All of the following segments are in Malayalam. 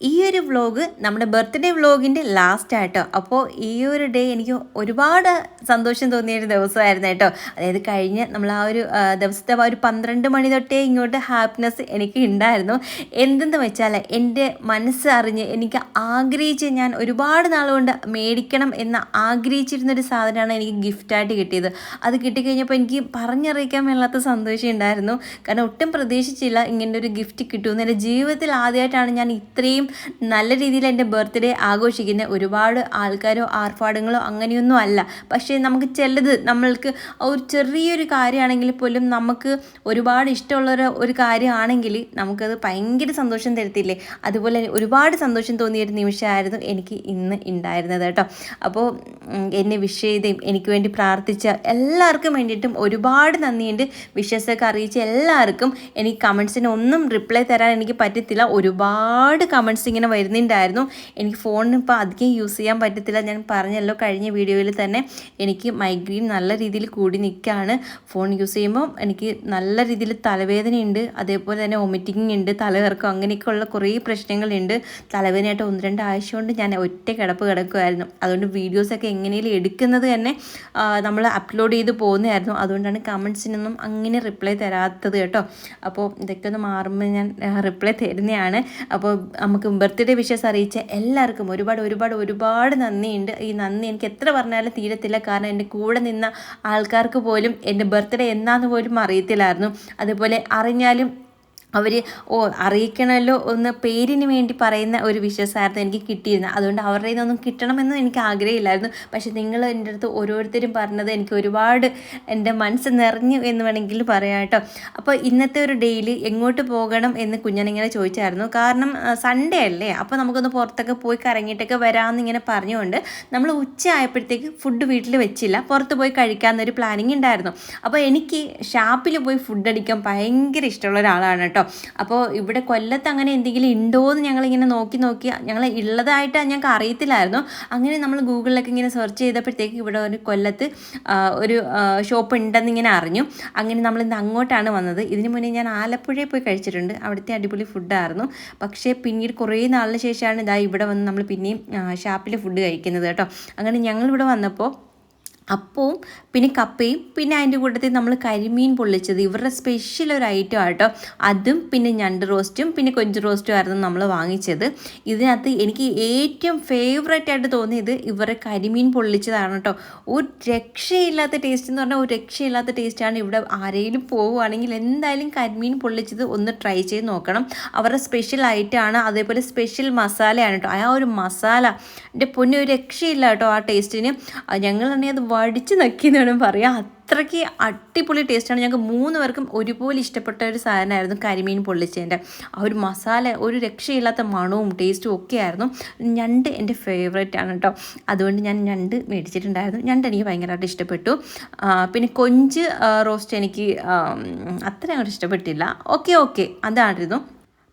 ഈ ഒരു വ്ളോഗ് നമ്മുടെ ബർത്ത്ഡേ വ്ളോഗിൻ്റെ ലാസ്റ്റ് ആയിട്ടോ. അപ്പോൾ ഈ ഒരു ഡേ എനിക്ക് ഒരുപാട് സന്തോഷം തോന്നിയ ഒരു ദിവസമായിരുന്നു കേട്ടോ. അതായത് കഴിഞ്ഞ് നമ്മൾ ആ ഒരു ദിവസത്തെ ആ ഒരു 12 മണി തൊട്ടേ ഇങ്ങോട്ട് ഹാപ്പിനെസ് എനിക്ക് ഉണ്ടായിരുന്നു. എന്തെന്ന് വെച്ചാൽ എൻ്റെ മനസ്സ് അറിഞ്ഞ് എനിക്ക് ആഗ്രഹിച്ച് ഞാൻ ഒരുപാട് നാളുകൊണ്ട് മേടിക്കണം എന്ന് ആഗ്രഹിച്ചിരുന്നൊരു സാധനമാണ് എനിക്ക് ഗിഫ്റ്റായിട്ട് കിട്ടിയത്. അത് കിട്ടിക്കഴിഞ്ഞപ്പോൾ എനിക്ക് പറഞ്ഞറിയിക്കാൻ മേലാത്ത സന്തോഷം ഉണ്ടായിരുന്നു. കാരണം ഒട്ടും പ്രതീക്ഷിച്ചില്ല ഇങ്ങനൊരു ഗിഫ്റ്റ് കിട്ടുമെന്ന്. എൻ്റെ ജീവിതത്തിൽ ആദ്യമായിട്ടാണ് ഞാൻ ഇത്രയും നല്ല രീതിയിൽ എൻ്റെ ബർത്ത്ഡേ ആഘോഷിക്കുന്നത്. ഒരുപാട് ആൾക്കാരോ ആർഭാടങ്ങളോ അങ്ങനെയൊന്നും അല്ല. പക്ഷേ നമുക്ക് ചിലത് നമ്മൾക്ക് ഒരു ചെറിയൊരു കാര്യമാണെങ്കിൽ പോലും നമുക്ക് ഒരുപാട് ഇഷ്ടമുള്ള ഒരു കാര്യമാണെങ്കിൽ നമുക്കത് ഭയങ്കര സന്തോഷം തരത്തില്ലേ. അതുപോലെ ഒരുപാട് സന്തോഷം തോന്നിയൊരു നിമിഷമായിരുന്നു എനിക്ക് ഇന്ന് ഉണ്ടായിരുന്നത് കേട്ടോ. അപ്പോൾ എന്നെ വിഷ് ചെയ്തേയും എനിക്ക് വേണ്ടി പ്രാർത്ഥിച്ച എല്ലാവർക്കും വേണ്ടിയിട്ടും ഒരുപാട് നന്ദിയുണ്ട്. വിഷസൊക്കെ അറിയിച്ച എല്ലാവർക്കും. എനിക്ക് കമൻസിന് ഒന്നും റിപ്ലൈ തരാൻ എനിക്ക് പറ്റത്തില്ല. ഒരുപാട് കമൻസ് ഇങ്ങനെ വരുന്നുണ്ടായിരുന്നു. എനിക്ക് ഫോണിന് ഇപ്പോൾ അധികം യൂസ് ചെയ്യാൻ പറ്റത്തില്ല. ഞാൻ പറഞ്ഞല്ലോ കഴിഞ്ഞ വീഡിയോയിൽ തന്നെ എനിക്ക് മൈഗ്രെയിൻ നല്ല രീതിയിൽ കൂടി നിൽക്കുകയാണ്. ഫോൺ യൂസ് ചെയ്യുമ്പോൾ എനിക്ക് നല്ല രീതിയിൽ തലവേദനയുണ്ട്, അതേപോലെ തന്നെ വൊമിറ്റിംഗ് ഉണ്ട്, തലകറക്കം, അങ്ങനെയൊക്കെയുള്ള കുറേ പ്രശ്നങ്ങളുണ്ട്. തലവേദനയായിട്ട് 1-2 ആഴ്ച കൊണ്ട് ഞാൻ ഒറ്റ കിടക്കുമായിരുന്നു. അതുകൊണ്ട് വീഡിയോസൊക്കെ എങ്ങനെയും എടുക്കുന്നത് തന്നെ നമ്മൾ അപ്ലോഡ് ചെയ്ത് പോകുന്നതായിരുന്നു. അതുകൊണ്ടാണ് കമൻസിനൊന്നും അങ്ങനെ റിപ്ലൈ തരാത്തത് കേട്ടോ. അപ്പോൾ ഇതൊക്കെ ഒന്ന് മാറുമ്പോൾ ഞാൻ റിപ്ലൈ തരുന്നതാണ്. അപ്പോൾ നമുക്ക് ബർത്ത്ഡേ വിഷസ് അറിയിച്ച എല്ലാവർക്കും ഒരുപാട് നന്ദിയുണ്ട്. ഈ നന്ദി എനിക്ക് എത്ര പറഞ്ഞാലും തീരത്തില്ല. കാരണം എൻ്റെ കൂടെ നിന്ന ആൾക്കാർക്ക് പോലും എൻ്റെ ബർത്ത്ഡേ എന്നാന്ന് പോലും അറിയത്തില്ലായിരുന്നു. അതുപോലെ അറിഞ്ഞാലും അവർ അറിയിക്കണമല്ലോ ഒന്ന് പേരിന് വേണ്ടി പറയുന്ന ഒരു വിശ്വാസമായിരുന്നു എനിക്ക് കിട്ടിയിരുന്നത്. അതുകൊണ്ട് അവരുടെ നിന്നൊന്നും കിട്ടണമെന്നും എനിക്ക് ആഗ്രഹമില്ലായിരുന്നു. പക്ഷേ നിങ്ങൾ എൻ്റെ അടുത്ത് ഓരോരുത്തരും പറഞ്ഞത് എനിക്ക് ഒരുപാട് എൻ്റെ മനസ്സ് നിറഞ്ഞു എന്ന് വേണമെങ്കിൽ പറയാം കേട്ടോ. അപ്പോൾ ഇന്നത്തെ ഒരു ഡേയിൽ എങ്ങോട്ട് പോകണം എന്ന് കുഞ്ഞനിങ്ങനെ ചോദിച്ചായിരുന്നു. കാരണം സൺഡേ അല്ലേ, അപ്പോൾ നമുക്കൊന്ന് പുറത്തൊക്കെ പോയി കറങ്ങിയിട്ടൊക്കെ വരാമെന്നിങ്ങനെ പറഞ്ഞുകൊണ്ട് നമ്മൾ ഉച്ച ആയപ്പോഴത്തേക്ക് ഫുഡ് വീട്ടിൽ വെച്ചില്ല, പുറത്ത് പോയി കഴിക്കാമെന്നൊരു പ്ലാനിങ് ഉണ്ടായിരുന്നു. അപ്പോൾ എനിക്ക് ഷാപ്പിൽ പോയി ഫുഡ് അടിക്കാൻ ഭയങ്കര ഇഷ്ടമുള്ള ഒരാളാണ് കേട്ടോ. അപ്പോൾ ഇവിടെ കൊല്ലത്ത് അങ്ങനെ എന്തെങ്കിലും ഉണ്ടോ എന്ന് ഞങ്ങളിങ്ങനെ നോക്കി ഞങ്ങൾ ഉള്ളതായിട്ട് ഞങ്ങൾക്ക് അറിയത്തില്ലായിരുന്നു. അങ്ങനെ നമ്മൾ ഗൂഗിളിലൊക്കെ ഇങ്ങനെ സെർച്ച് ചെയ്തപ്പോഴത്തേക്ക് ഇവിടെ ഒരു കൊല്ലത്ത് ഒരു ഷോപ്പ് ഉണ്ടെന്നിങ്ങനെ അറിഞ്ഞു. അങ്ങനെ നമ്മളിന്ന് അങ്ങോട്ടാണ് വന്നത്. ഇതിന് മുന്നേ ഞാൻ ആലപ്പുഴയിൽ പോയി കഴിച്ചിട്ടുണ്ട്. അവിടുത്തെ അടിപൊളി ഫുഡായിരുന്നു. പക്ഷേ പിന്നീട് കുറേ നാളിന് ശേഷമാണ് ഇതാ ഇവിടെ വന്ന് നമ്മൾ പിന്നെയും ഷാപ്പിൽ ഫുഡ് കഴിക്കുന്നത് കേട്ടോ. അങ്ങനെ ഞങ്ങളിവിടെ വന്നപ്പോൾ അപ്പവും പിന്നെ കപ്പയും പിന്നെ അതിൻ്റെ കൂട്ടത്തിൽ നമ്മൾ കരിമീൻ പൊള്ളിച്ചത് ഇവരുടെ സ്പെഷ്യൽ ഒരു ഐറ്റം ആട്ടോ. അതും പിന്നെ ഞണ്ട് റോസ്റ്റും പിന്നെ കൊഞ്ച് റോസ്റ്റും ആയിരുന്നു നമ്മൾ വാങ്ങിച്ചത്. ഇതിനകത്ത് എനിക്ക് ഏറ്റവും ഫേവറേറ്റ് ആയിട്ട് തോന്നിയത് ഇവരുടെ കരിമീൻ പൊള്ളിച്ചതാണ് കേട്ടോ. ഒരു രക്ഷയില്ലാത്ത ടേസ്റ്റ് എന്ന് പറഞ്ഞാൽ ഒരു രക്ഷയില്ലാത്ത ടേസ്റ്റാണ്. ഇവിടെ ആരെങ്കിലും പോവുകയാണെങ്കിൽ എന്തായാലും കരിമീൻ പൊള്ളിച്ചത് ഒന്ന് ട്രൈ ചെയ്ത് നോക്കണം. അവരുടെ സ്പെഷ്യൽ ഐറ്റമാണ്. അതേപോലെ സ്പെഷ്യൽ മസാലയാണ് കേട്ടോ. ആ ഒരു മസാല എൻ്റെ പൊന്നെ ഒരു രക്ഷയില്ല കേട്ടോ ആ ടേസ്റ്റിന്. ഞങ്ങളാണെങ്കിൽ അത് വടിച്ച് നക്കിയെന്ന് വേണം പറയാം. അത്രയ്ക്ക് അടിപൊളി ടേസ്റ്റാണ്. ഞങ്ങൾക്ക് 3 പേർക്കും ഒരുപോലെ ഇഷ്ടപ്പെട്ട ഒരു സാധനമായിരുന്നു കരിമീൻ പൊള്ളിച്ചതിൻ്റെ ആ ഒരു മസാല. ഒരു രക്ഷയില്ലാത്ത മണവും ടേസ്റ്റും ഒക്കെ ആയിരുന്നു. ഞണ്ട് എൻ്റെ ഫേവറേറ്റ് ആണ് കേട്ടോ. അതുകൊണ്ട് ഞാൻ ഞണ്ട് മേടിച്ചിട്ടുണ്ടായിരുന്നു. ഞണ്ട് എനിക്ക് ഭയങ്കരമായിട്ട് ഇഷ്ടപ്പെട്ടു. പിന്നെ കൊഞ്ച് റോസ്റ്റ് എനിക്ക് അത്ര അങ്ങോട്ട് ഇഷ്ടപ്പെട്ടില്ല. ഓക്കെ അതായിരുന്നു.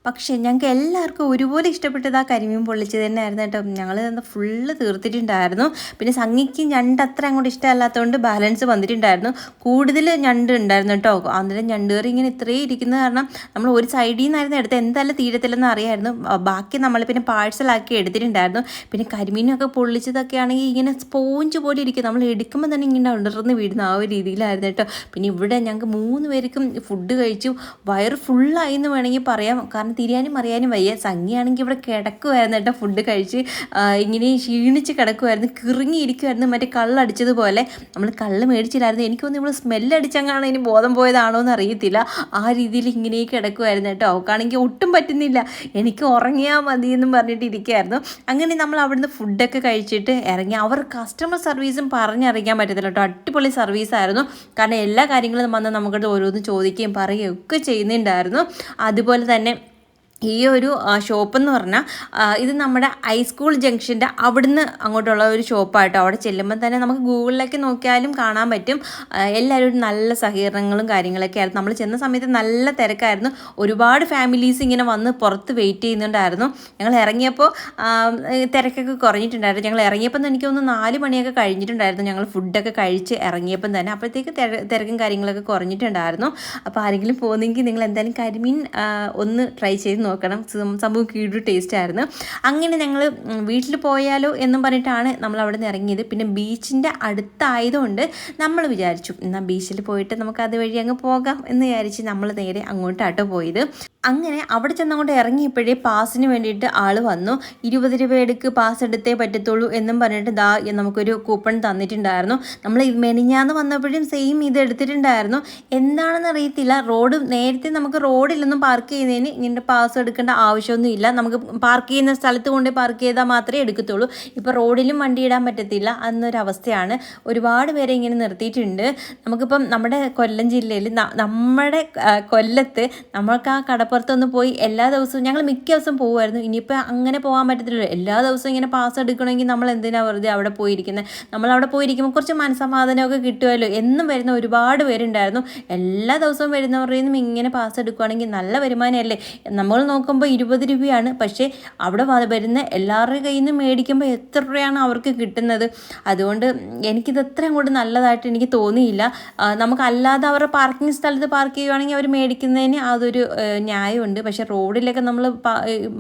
പക്ഷേ ഞങ്ങൾക്ക് എല്ലാവർക്കും ഒരുപോലെ ഇഷ്ടപ്പെട്ടത് ആ കരിമീൻ പൊള്ളിച്ചത് തന്നെയായിരുന്നു കേട്ടോ. ഞങ്ങൾ ഫുള്ള് തീർത്തിട്ടുണ്ടായിരുന്നു. പിന്നെ സംഗിക്ക് ഞണ്ട് അത്ര അങ്ങോട്ട് ഇഷ്ടമല്ലാത്തതുകൊണ്ട് ബാലൻസ് വന്നിട്ടുണ്ടായിരുന്നു. കൂടുതൽ ഞണ്ട് ഉണ്ടായിരുന്നു കേട്ടോ. അന്നേരം ഞണ്ട് കറി ഇങ്ങനെ ഇത്രയും ഇരിക്കുന്നത് കാരണം നമ്മൾ ഒരു സൈഡിൽ നിന്നായിരുന്നു എടുത്ത് എന്തായാലും തീരത്തില്ലെന്ന് അറിയാമായിരുന്നു. ബാക്കി നമ്മൾ പിന്നെ പാഴ്സലാക്കി എടുത്തിട്ടുണ്ടായിരുന്നു. പിന്നെ കരിമീനൊക്കെ പൊള്ളിച്ചതൊക്കെ ആണെങ്കിൽ ഇങ്ങനെ സ്പോഞ്ച് പോലെ ഇരിക്കും. നമ്മൾ എടുക്കുമ്പോൾ തന്നെ ഇങ്ങനെ ഉണർന്ന് വീടുന്ന ആ ഒരു രീതിയിലായിരുന്നു കേട്ടോ. പിന്നെ ഇവിടെ ഞങ്ങൾക്ക് 3 പേർക്കും ഫുഡ് കഴിച്ചു. വയറ് ഫുള്ളായി എന്ന് വേണമെങ്കിൽ പറയാം. കാരണം തിരിയാനും അറിയാനും വയ്യ. സംഖ്യയാണെങ്കിൽ ഇവിടെ കിടക്കുമായിരുന്നു കേട്ടോ. ഫുഡ് കഴിച്ച് ഇങ്ങനെ ക്ഷീണിച്ച് കിടക്കുമായിരുന്നു, കിറുങ്ങിയിരിക്കുമായിരുന്നു. മറ്റേ കള്ളടിച്ചതുപോലെ. നമ്മൾ കള്ള് മേടിച്ചില്ലായിരുന്നു. എനിക്കൊന്നും ഇവിടെ സ്മെല്ലടിച്ചങ്ങാണ് ഇനി ബോധം പോയതാണോ എന്ന് അറിയത്തില്ല. ആ രീതിയിൽ ഇങ്ങനെ കിടക്കുമായിരുന്നു കേട്ടോ. അവൾക്കാണെങ്കിൽ ഒട്ടും പറ്റുന്നില്ല. എനിക്ക് ഉറങ്ങിയാൽ മതിയെന്നും പറഞ്ഞിട്ട് ഇരിക്കുമായിരുന്നു. അങ്ങനെ നമ്മൾ അവിടുന്ന് ഫുഡൊക്കെ കഴിച്ചിട്ട് ഇറങ്ങി. അവർ കസ്റ്റമർ സർവീസും പറഞ്ഞറിയിക്കാൻ പറ്റത്തില്ല കേട്ടോ. അടിപൊളി സർവീസായിരുന്നു. കാരണം എല്ലാ കാര്യങ്ങളും വന്ന് നമുക്കത് ഓരോന്ന് ചോദിക്കുകയും പറയുകയും ഒക്കെ ചെയ്യുന്നുണ്ടായിരുന്നു. അതുപോലെ തന്നെ ഈ ഒരു ഷോപ്പെന്ന് പറഞ്ഞാൽ ഇത് നമ്മുടെ ഹൈസ്കൂൾ ജംഗ്ഷൻ്റെ അവിടുന്ന് അങ്ങോട്ടുള്ള ഒരു ഷോപ്പായിട്ടോ. അവിടെ ചെല്ലുമ്പോൾ തന്നെ നമുക്ക് ഗൂഗിളിലേക്ക് നോക്കിയാലും കാണാൻ പറ്റും. എല്ലാവരും നല്ല സഹകരണങ്ങളും കാര്യങ്ങളൊക്കെ ആയിരുന്നു. നമ്മൾ ചെന്ന സമയത്ത് നല്ല തിരക്കായിരുന്നു. ഒരുപാട് ഫാമിലീസ് ഇങ്ങനെ വന്ന് പുറത്ത് വെയിറ്റ് ചെയ്യുന്നുണ്ടായിരുന്നു. ഞങ്ങൾ ഇറങ്ങിയപ്പോൾ തിരക്കൊക്കെ കുറഞ്ഞിട്ടുണ്ടായിരുന്നു. ഞങ്ങൾ ഇറങ്ങിയപ്പം എനിക്ക് തോന്നുന്നു 4 മണിയൊക്കെ കഴിഞ്ഞിട്ടുണ്ടായിരുന്നു. ഞങ്ങൾ ഫുഡൊക്കെ കഴിച്ച് ഇറങ്ങിയപ്പം തന്നെ. അപ്പോഴത്തേക്ക് തിരക്കും കാര്യങ്ങളൊക്കെ കുറഞ്ഞിട്ടുണ്ടായിരുന്നു. അപ്പോൾ ആരെങ്കിലും പോകുന്നെങ്കിൽ നിങ്ങൾ എന്തായാലും കരിമീൻ ഒന്ന് ട്രൈ ചെയ്ത് നോക്കണം. സംഭവം കീഴ് ടേസ്റ്റ് ആയിരുന്നു. അങ്ങനെ ഞങ്ങൾ വീട്ടിൽ പോയാലോ എന്നും പറഞ്ഞിട്ടാണ് നമ്മൾ അവിടെ നിന്ന് ഇറങ്ങിയത്. പിന്നെ ബീച്ചിൻ്റെ അടുത്തായതുകൊണ്ട് നമ്മൾ വിചാരിച്ചു എന്നാൽ ബീച്ചിൽ പോയിട്ട് നമുക്ക് അതുവഴി അങ്ങ് പോകാം എന്ന് വിചാരിച്ച് നമ്മൾ നേരെ അങ്ങോട്ടാട്ടോ പോയത്. അങ്ങനെ അവിടെ ചെന്നങ്ങോട്ട് ഇറങ്ങിയപ്പോഴേ പാസിന് വേണ്ടിയിട്ട് ആൾ വന്നു. 20 രൂപ എടുക്ക്, പാസ് എടുത്തേ പറ്റത്തുള്ളൂ എന്നും പറഞ്ഞിട്ട് നമുക്കൊരു കൂപ്പൺ തന്നിട്ടുണ്ടായിരുന്നു. നമ്മൾ മെനിഞ്ഞാന്ന് വന്നപ്പോഴും സെയിം ഇത് എടുത്തിട്ടുണ്ടായിരുന്നു. എന്താണെന്ന് അറിയത്തില്ല, നേരത്തെ നമുക്ക് റോഡിലൊന്നും പാർക്ക് ചെയ്യുന്നതിന് ഇങ്ങനെ പാസ് എടുക്കേണ്ട ആവശ്യമൊന്നുമില്ല. നമുക്ക് പാർക്ക് ചെയ്യുന്ന സ്ഥലത്ത് കൊണ്ട് പാർക്ക് ചെയ്താൽ മാത്രമേ എടുക്കത്തുള്ളൂ. ഇപ്പോൾ റോഡിലും വണ്ടി ഇടാൻ പറ്റത്തില്ല എന്നൊരവസ്ഥയാണ്. ഒരുപാട് പേരെ ഇങ്ങനെ നിർത്തിയിട്ടുണ്ട്. നമുക്കിപ്പം നമ്മുടെ കൊല്ലം ജില്ലയിൽ നമ്മുടെ കൊല്ലത്ത് നമ്മൾക്ക് ആ കടപ്പുറത്തൊന്ന് പോയി എല്ലാ ദിവസവും ഞങ്ങൾ മിക്ക ദിവസം പോകുമായിരുന്നു. ഇനിയിപ്പോൾ അങ്ങനെ പോകാൻ പറ്റത്തില്ലല്ലോ. എല്ലാ ദിവസവും ഇങ്ങനെ പാസ് എടുക്കണമെങ്കിൽ നമ്മൾ എന്തിനാണ് വെറുതെ അവിടെ പോയിരിക്കുന്നത്? നമ്മളവിടെ പോയിരിക്കുമ്പോൾ കുറച്ച് മനസ്സമാധാനമൊക്കെ കിട്ടുമല്ലോ. എന്നും വരുന്ന ഒരുപാട് പേരുണ്ടായിരുന്നു. എല്ലാ ദിവസവും വരുന്നവരുടെ നിന്നും ഇങ്ങനെ പാസ് എടുക്കുകയാണെങ്കിൽ നല്ല വരുമാനമല്ലേ. നമ്മൾ നോക്കുമ്പോൾ 20 രൂപയാണ്. പക്ഷേ അവിടെ വരുന്ന എല്ലാവരുടെയും കയ്യിൽ നിന്ന് മേടിക്കുമ്പോൾ എത്ര രൂപയാണ് അവർക്ക് കിട്ടുന്നത്. അതുകൊണ്ട് എനിക്കിത് എത്ര അങ്ങോട്ട് നല്ലതായിട്ട് എനിക്ക് തോന്നിയില്ല. നമുക്കല്ലാതെ അവരുടെ പാർക്കിംഗ് സ്ഥലത്ത് പാർക്ക് ചെയ്യുകയാണെങ്കിൽ അവർ മേടിക്കുന്നതിന് അതൊരു ന്യായമുണ്ട്. പക്ഷേ റോഡിലൊക്കെ നമ്മൾ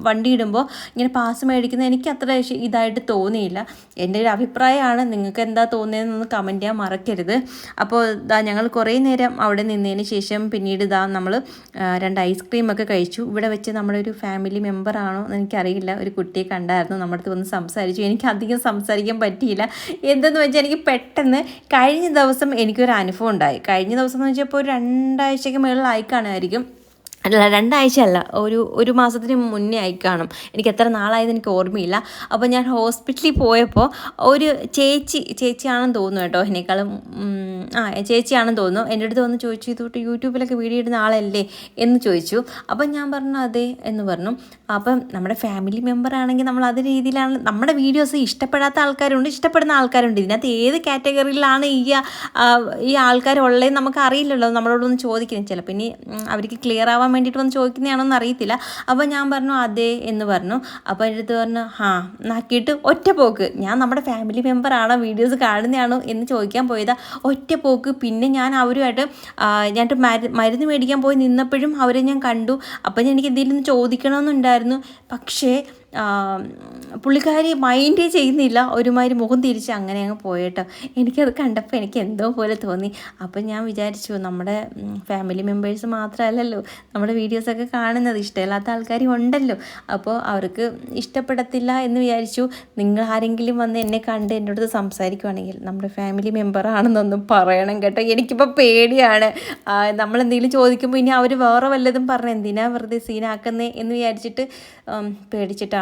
വണ്ടി ഇടുമ്പോൾ ഇങ്ങനെ പാസ് മേടിക്കുന്നത് എനിക്ക് അത്ര ഇതായിട്ട് തോന്നിയില്ല. എൻ്റെ ഒരു അഭിപ്രായമാണ്. നിങ്ങൾക്ക് എന്താ തോന്നിയതെന്നൊന്ന് കമൻറ്റ് ചെയ്യാൻ മറക്കരുത്. അപ്പോൾ ഞങ്ങൾ കുറേ നേരം അവിടെ നിന്നതിന് ശേഷം പിന്നീട് നമ്മൾ 2 ഐസ്ക്രീമൊക്കെ കഴിച്ചു. ഇവിടെ വെച്ച് നമ്മുടെ ഒരു ഫാമിലി മെമ്പറാണോ എന്ന് എനിക്കറിയില്ല, ഒരു കുട്ടിയെ കണ്ടായിരുന്നു. നമ്മുടെ അടുത്ത് വന്ന് സംസാരിച്ചു. എനിക്ക് അധികം സംസാരിക്കാൻ പറ്റിയില്ല. എന്തെന്ന് വെച്ചാൽ എനിക്ക് പെട്ടെന്ന് കഴിഞ്ഞ ദിവസം എനിക്കൊരു അനുഭവം ഉണ്ടായി. കഴിഞ്ഞ ദിവസം എന്ന് വെച്ചാൽ ഇപ്പോൾ ഒരു 2 ആഴ്ചയ്ക്ക് മുകളിലായി കാണുമായിരിക്കും. അല്ല, 2 ആഴ്ച അല്ല, ഒരു മാസത്തിന് മുന്നേ ആയി കാണും. എനിക്ക് എത്ര നാളായത് എനിക്ക് ഓർമ്മയില്ല. അപ്പോൾ ഞാൻ ഹോസ്പിറ്റലിൽ പോയപ്പോൾ ഒരു ചേച്ചിയാണെന്ന് തോന്നുന്നു കേട്ടോ, എന്നെക്കാളും ചേച്ചിയാണെന്ന് തോന്നുന്നു. എൻ്റെ അടുത്ത് വന്ന് ചോദിച്ചു, ഇതോട്ട് യൂട്യൂബിലൊക്കെ വീഡിയോ ഇടുന്ന ആളല്ലേ എന്ന് ചോദിച്ചു. അപ്പം ഞാൻ പറഞ്ഞു അതെ എന്ന് പറഞ്ഞു. അപ്പം നമ്മുടെ ഫാമിലി മെമ്പർ ആണെങ്കിൽ നമ്മൾ അതേ രീതിയിലാണ്. നമ്മുടെ വീഡിയോസ് ഇഷ്ടപ്പെടാത്ത ആൾക്കാരുണ്ട്, ഇഷ്ടപ്പെടുന്ന ആൾക്കാരുണ്ട്. ഇതിനകത്ത് ഏത് കാറ്റഗറിയിലാണ് ഈ ആൾക്കാരുള്ളതെന്ന് നമുക്ക് അറിയില്ലല്ലോ. നമ്മളോടൊന്ന് ചോദിക്കുന്നത് ചിലപ്പോൾ ഇനി അവർക്ക് ക്ലിയർ ആവാൻ വേണ്ടിയിട്ട് വന്ന് ചോദിക്കുന്നതാണോന്ന് അറിയത്തില്ല. അപ്പോൾ ഞാൻ പറഞ്ഞു അതെ എന്ന് പറഞ്ഞു. അപ്പോൾ എൻ്റെ അടുത്ത് പറഞ്ഞു നാക്കിയിട്ട് ഒറ്റ പോക്ക്. ഞാൻ നമ്മുടെ ഫാമിലി മെമ്പറാണോ, വീഡിയോസ് കാണുന്നതാണോ എന്ന് ചോദിക്കാൻ പോയതാ. ഒറ്റ പോക്ക്. പിന്നെ ഞാൻ അവരുമായിട്ട് മരുന്ന് മേടിക്കാൻ പോയി നിന്നപ്പോഴും അവരെ ഞാൻ കണ്ടു. അപ്പം എനിക്ക് എന്തെങ്കിലും ചോദിക്കണമെന്നുണ്ടായിരുന്നു. പക്ഷേ പുള്ളിക്കാരി മൈൻഡേ ചെയ്യുന്നില്ല. ഒരുമാതിരി മുഖം തിരിച്ച് അങ്ങനെ അങ്ങ് പോയിട്ടോ. എനിക്കത് കണ്ടപ്പോൾ എനിക്ക് എന്തോ പോലെ തോന്നി. അപ്പം ഞാൻ വിചാരിച്ചു നമ്മുടെ ഫാമിലി മെമ്പേഴ്സ് മാത്രമല്ലല്ലോ നമ്മുടെ വീഡിയോസൊക്കെ കാണുന്നത്, ഇഷ്ടമില്ലാത്ത ആൾക്കാരും ഉണ്ടല്ലോ. അപ്പോൾ അവർക്ക് ഇഷ്ടപ്പെടത്തില്ല എന്ന് വിചാരിച്ചു. നിങ്ങൾ ആരെങ്കിലും വന്ന് എന്നെ കണ്ട് എൻ്റെ അടുത്ത് സംസാരിക്കുവാണെങ്കിൽ നമ്മുടെ ഫാമിലി മെമ്പറാണെന്നൊന്നും പറയണം കേട്ടോ. എനിക്കിപ്പോൾ പേടിയാണ്. നമ്മളെന്തെങ്കിലും ചോദിക്കുമ്പോൾ ഇനി അവർ വേറെ വല്ലതും പറഞ്ഞ് എന്തിനാ വെറുതെ സീനാക്കുന്നേ എന്ന് വിചാരിച്ചിട്ട് പേടിച്ചിട്ടാണ്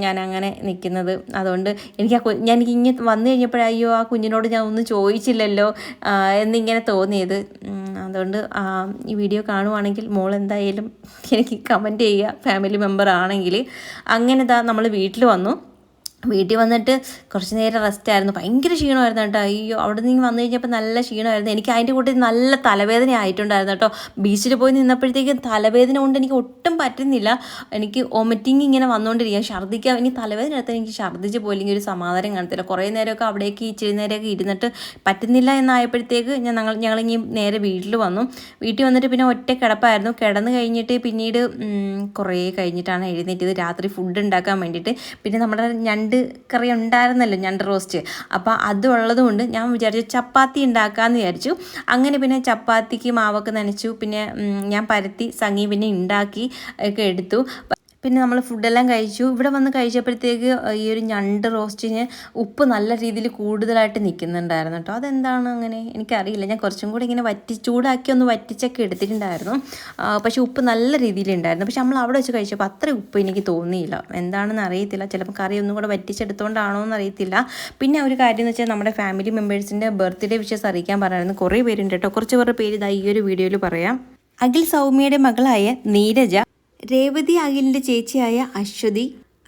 ഞാൻ അങ്ങനെ നിൽക്കുന്നത്. അതുകൊണ്ട് എനിക്ക് ഇങ്ങനെ വന്നു കഴിഞ്ഞപ്പോഴയ്യോ ആ കുഞ്ഞിനോട് ഞാൻ ഒന്നും ചോദിച്ചില്ലല്ലോ എന്നിങ്ങനെ തോന്നിയത്. അതുകൊണ്ട് ഈ വീഡിയോ കാണുവാണെങ്കിൽ മോൾ എന്തായാലും എനിക്ക് കമൻറ്റ് ചെയ്യുക, ഫാമിലി മെമ്പർ ആണെങ്കിൽ. അങ്ങനെ നമ്മൾ വീട്ടിൽ വന്നു. വീട്ടിൽ വന്നിട്ട് കുറച്ച് നേരം റെസ്റ്റായിരുന്നു. ഭയങ്കര ക്ഷീണമായിരുന്നു കേട്ടോ. അയ്യോ, അവിടെ നിന്ന് വന്നു കഴിഞ്ഞപ്പോൾ നല്ല ക്ഷീണമായിരുന്നു. എനിക്ക് അതിൻ്റെ കൂട്ടത്തിൽ നല്ല തലവേദന ആയിട്ടുണ്ടായിരുന്നു കേട്ടോ. ബീച്ചിൽ പോയി നിന്നപ്പോഴത്തേക്കും തലവേദന കൊണ്ട് എനിക്ക് ഒട്ടും പറ്റുന്നില്ല. എനിക്ക് വൊമിറ്റിങ് ഇങ്ങനെ വന്നുകൊണ്ടിരിക്കുക. ഛർദ്ദിക്കാൻ, ഇനി തലവേദന എടുത്താൽ എനിക്ക് ഛർദ്ദിച്ച് പോയില്ലെങ്കിൽ ഒരു സമാധാനം കാണത്തില്ല. കുറേ നേരമൊക്കെ അവിടേക്ക് ഇച്ചിരി നേരമൊക്കെ ഇരുന്നിട്ട് പറ്റുന്നില്ല എന്നായപ്പോഴത്തേക്ക് ഞങ്ങളിങ്ങി നേരെ വീട്ടിൽ വന്നു. വീട്ടിൽ വന്നിട്ട് പിന്നെ ഒറ്റ കിടപ്പായിരുന്നു. കിടന്ന് കഴിഞ്ഞിട്ട് പിന്നീട് കുറേ കഴിഞ്ഞിട്ടാണ് എഴുന്നേറ്റത്, രാത്രി ഫുഡ് ഉണ്ടാക്കാൻ വേണ്ടിയിട്ട്. പിന്നെ നമ്മുടെ ഞണ്ട് കറി ഉണ്ടായിരുന്നല്ലോ, ഞണ്ട് റോസ്റ്റ്. അപ്പോൾ അതുള്ളത് കൊണ്ട് ഞാൻ വിചാരിച്ചു ചപ്പാത്തി ഉണ്ടാക്കാമെന്ന് വിചാരിച്ചു. അങ്ങനെ പിന്നെ ചപ്പാത്തിക്ക് മാവൊക്കെ നനച്ചു. പിന്നെ ഞാൻ പരത്തി സംഗി പിന്നെ ഉണ്ടാക്കി ഒക്കെ എടുത്തു. പിന്നെ നമ്മൾ ഫുഡെല്ലാം കഴിച്ചു. ഇവിടെ വന്ന് കഴിച്ചപ്പോഴത്തേക്ക് ഈ ഒരു ഞണ്ട് റോസ്റ്റിന് ഉപ്പ് നല്ല രീതിയിൽ കൂടുതലായിട്ട് നിൽക്കുന്നുണ്ടായിരുന്നു കേട്ടോ. അതെന്താണ് അങ്ങനെ എനിക്കറിയില്ല. ഞാൻ കുറച്ചും കൂടി ഇങ്ങനെ ചൂടാക്കി ഒന്ന് വറ്റിച്ചൊക്കെ എടുത്തിട്ടുണ്ടായിരുന്നു. പക്ഷേ ഉപ്പ് നല്ല രീതിയിലുണ്ടായിരുന്നു. പക്ഷെ നമ്മൾ അവിടെ വെച്ച് കഴിച്ചപ്പോൾ അത്ര ഉപ്പ് എനിക്ക് തോന്നിയില്ല. എന്താണെന്ന് അറിയത്തില്ല. ചിലപ്പോൾ കറി ഒന്നും കൂടെ വറ്റിച്ചെടുത്തുകൊണ്ടാണോ എന്ന് അറിയത്തില്ല. പിന്നെ ഒരു കാര്യം എന്ന് വെച്ചാൽ നമ്മുടെ ഫാമിലി മെമ്പേഴ്സിൻ്റെ ബർത്ത്ഡേ വിഷസ് അറിയിക്കാൻ പറയായിരുന്നു. കുറേ പേരുണ്ട് കേട്ടോ. കുറച്ച് പേരുടെ പേര് ഈ ഒരു വീഡിയോയിൽ പറയാം. അഖിൽ സൗമ്യയുടെ മകളായ നീരജ, രേവതി അഖിലിൻ്റെ ചേച്ചിയായ അശ്വതി,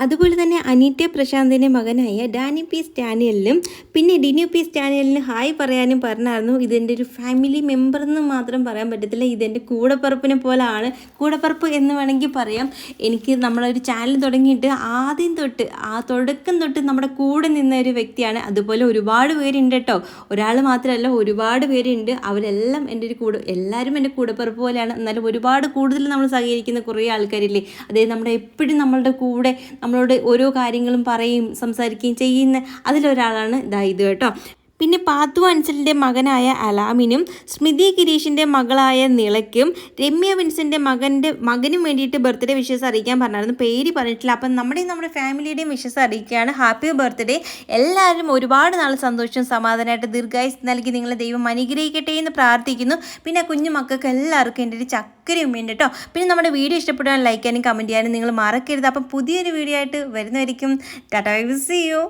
അതുപോലെ തന്നെ അനീറ്റ പ്രശാന്തിൻ്റെ മകനായ ഡാനി പി സ്റ്റാനിയലിനും പിന്നെ ഡിനു പി സ്റ്റാനിയലിന് ഹായ് പറയാനും പറഞ്ഞായിരുന്നു. ഇതെൻ്റെ ഒരു ഫാമിലി മെമ്പർ എന്ന് മാത്രം പറയാൻ പറ്റത്തില്ല, ഇതെൻ്റെ കൂടപ്പിറപ്പിനെ പോലെയാണ്. കൂടപ്പിറപ്പ് എന്ന് വേണമെങ്കിൽ പറയാം. എനിക്ക് നമ്മളൊരു ചാനൽ തുടങ്ങിയിട്ട് ആദ്യം തൊട്ട് തുടക്കം തൊട്ട് നമ്മുടെ കൂടെ നിന്ന ഒരു വ്യക്തിയാണ്. അതുപോലെ ഒരുപാട് പേരുണ്ട് കേട്ടോ, ഒരാൾ മാത്രമല്ല ഒരുപാട് പേരുണ്ട്. അവരെല്ലാം എൻ്റെ എല്ലാവരും എൻ്റെ കൂടപ്പിറപ്പ് പോലെയാണ്. എന്നാലും ഒരുപാട് കൂടുതൽ നമ്മൾ സഹകരിക്കുന്ന കുറേ ആൾക്കാരില്ലേ, അതായത് നമ്മുടെ എപ്പോഴും നമ്മളുടെ കൂടെ നമ്മളോട് ഓരോ കാര്യങ്ങളും പറയും സംസാരിക്കുകയും ചെയ്യുന്ന അതിലൊരാളാണ് ഇത് കേട്ടോ. പിന്നെ പാത്തു അൻസലിൻ്റെ മകനായ അലാമിനും സ്മൃതി ഗിരീഷിൻ്റെ മകളായ നിളയ്ക്കും രമ്യ വിൻസിൻ്റെ മകനും വേണ്ടിയിട്ട് ബർത്ത്ഡേ വിഷസ് അറിയിക്കാൻ പറഞ്ഞായിരുന്നു. പേര് പറഞ്ഞിട്ടില്ല. അപ്പം നമ്മുടെ ഫാമിലിയുടെയും വിഷസ് അറിയിക്കുകയാണ്. Happy birthday. എല്ലാവരും ഒരുപാട് നാൾ സന്തോഷവും സമാധാനമായിട്ട് ദീർഘായുസ് നൽകി നിങ്ങളെ ദൈവം അനുഗ്രഹിക്കട്ടെ എന്ന് പ്രാർത്ഥിക്കുന്നു. പിന്നെ കുഞ്ഞു മക്കൾക്ക് എല്ലാവർക്കും എൻ്റെ ഒരു ചക്കരയും വേണ്ടി കേട്ടോ. പിന്നെ നമ്മുടെ വീഡിയോ ഇഷ്ടപ്പെടാൻ ലൈക്ക് ചെയ്യാനും കമൻറ്റ് ചെയ്യാനും നിങ്ങൾ മറക്കരുത്. അപ്പം പുതിയൊരു വീഡിയോ ആയിട്ട് വരുന്നതായിരിക്കും. ടാറ്റാ, സീ യു.